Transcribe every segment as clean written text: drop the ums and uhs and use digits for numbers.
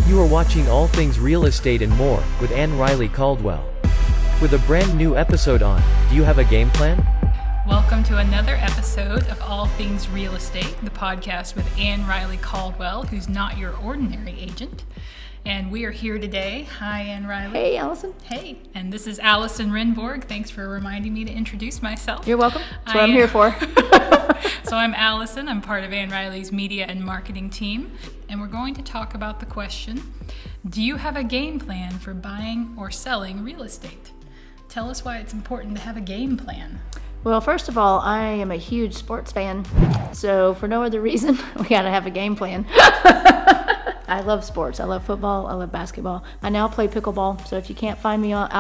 You are watching All Things Real Estate and More with Ann-Riley Caldwell. With a brand new episode on, do you have a game plan? Welcome to another episode of All Things Real Estate, the podcast with Ann-Riley Caldwell, who's not your ordinary agent. And we are here today. Hi, Ann-Riley. Hey, Allison. Hey, and this is Allison Rinborg. Thanks for reminding me to introduce myself. You're welcome. That's what I'm here for. So I'm Allison. I'm part of Ann-Riley's media and marketing team. And we're going to talk about the question, do you have a game plan for buying or selling real estate? Tell us why it's important to have a game plan. Well, first of all, I am a huge sports fan. So for no other reason, we got to have a game plan. I love sports. I love football. I love basketball. I now play pickleball. So if you can't find me out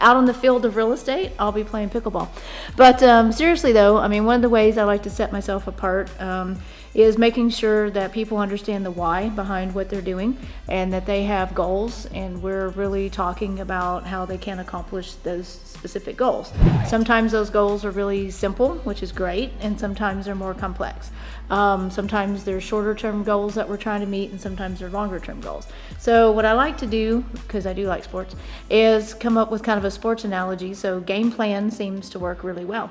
on the field of real estate, I'll be playing pickleball. But seriously though, I mean, one of the ways I like to set myself apart is making sure that people understand the why behind what they're doing and that they have goals, and we're really talking about how they can accomplish those specific goals. Sometimes those goals are really simple, which is great, and sometimes they're more complex. Sometimes they're shorter term goals that we're trying to meet, and sometimes they're longer term goals. So what I like to do, because I do like sports, is come up with kind of a sports analogy. So game plan seems to work really well.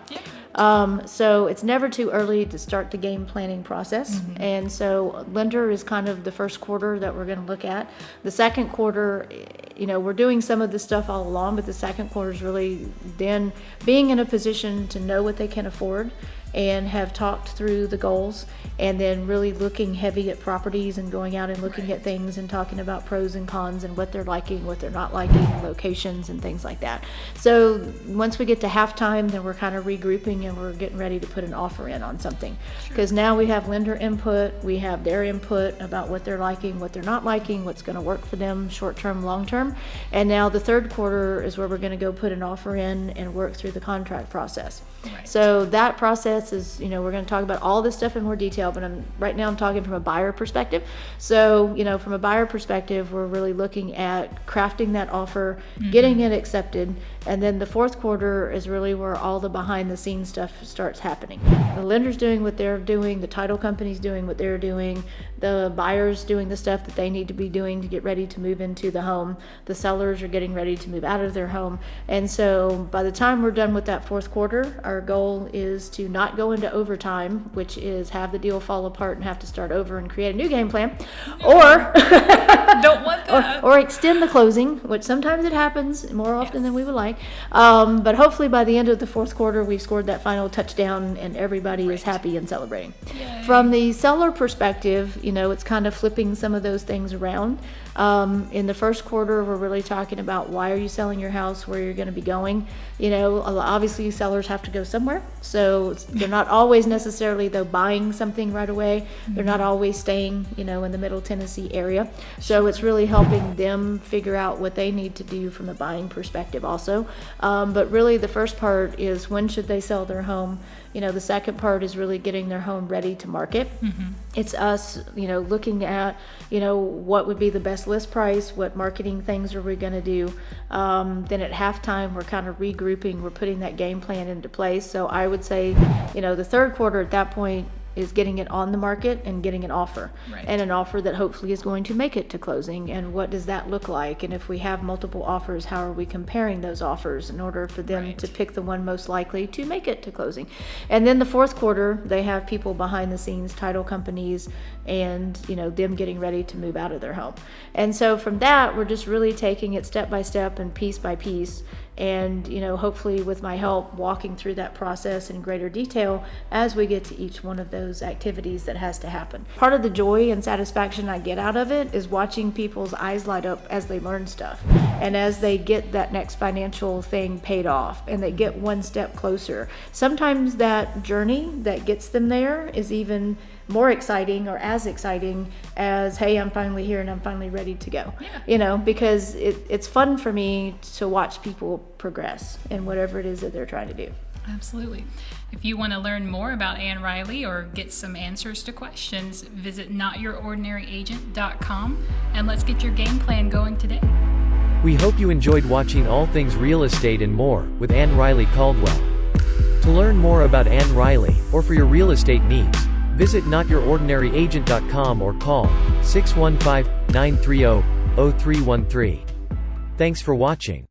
So it's never too early to start the game planning process. Mm-hmm. And so lender is kind of the first quarter that we're going to look at. The second quarter, you know, we're doing some of this stuff all along, but the second quarter is really then being in a position to know what they can afford and have talked through the goals, and then really looking heavy at properties and going out and looking at things and talking about pros and cons and what they're liking, what they're not liking, locations and things like that. So once we get to halftime, then we're kind of regrouping and we're getting ready to put an offer in on something. Because now we have lender input, we have their input about what they're liking, what they're not liking, what's going to work for them short-term, long-term. And now the third quarter is where we're going to go put an offer in and work through the contract process. Right. So that process is, you know, we're going to talk about all this stuff in more detail, but right now I'm talking from a buyer perspective. So, you know, from a buyer perspective, we're really looking at crafting that offer, getting it accepted, and then the fourth quarter is really where all the behind the scenes stuff starts happening. The lender's doing what they're doing, the title company's doing what they're doing, the buyer's doing the stuff that they need to be doing to get ready to move into the home, the sellers are getting ready to move out of their home. And so by the time we're done with that fourth quarter, our goal is to not go into overtime, which is have the deal fall apart and have to start over and create a new game plan, or don't want that. Or extend the closing, which sometimes it happens more often than we would like. But hopefully by the end of the fourth quarter, we've scored that final touchdown and everybody is happy and celebrating. Yay. From the seller perspective, you know, it's kind of flipping some of those things around. In the first quarter, we're really talking about why are you selling your house, where you're going to be going. You know, obviously sellers have to go somewhere, so they're not always necessarily though buying something right away. They're not always staying, you know, in the Middle Tennessee area. So it's really helping them figure out what they need to do from a buying perspective also. But really the first part is when should they sell their home. You know, the second part is really getting their home ready to market. It's us, you know, looking at, you know, what would be the best list price, what marketing things are we going to do. Then at halftime, we're kind of regrouping, we're putting that game plan into place. So I would say, you know, the third quarter at that point is getting it on the market and getting an offer, and an offer that hopefully is going to make it to closing. And what does that look like? And if we have multiple offers, how are we comparing those offers in order for them to pick the one most likely to make it to closing? And then the fourth quarter, they have people behind the scenes, title companies, and, you know, them getting ready to move out of their home. And so from that, we're just really taking it step by step and piece by piece. And, you know, hopefully with my help walking through that process in greater detail as we get to each one of those activities that has to happen. Part of the joy and satisfaction I get out of it is watching people's eyes light up as they learn stuff and as they get that next financial thing paid off and they get one step closer. Sometimes that journey that gets them there is even more exciting or as exciting as, hey, I'm finally here and I'm finally ready to go. You know, because it's fun for me to watch people progress in whatever it is that they're trying to do. Absolutely. If you want to learn more about Ann-Riley or get some answers to questions, visit notyourordinaryagent.com and let's get your game plan going today. We hope you enjoyed watching All Things Real Estate and More with Ann-Riley Caldwell. To learn more about Ann-Riley or for your real estate needs, visit notyourordinaryagent.com or call 615-930 0313. Thanks for watching.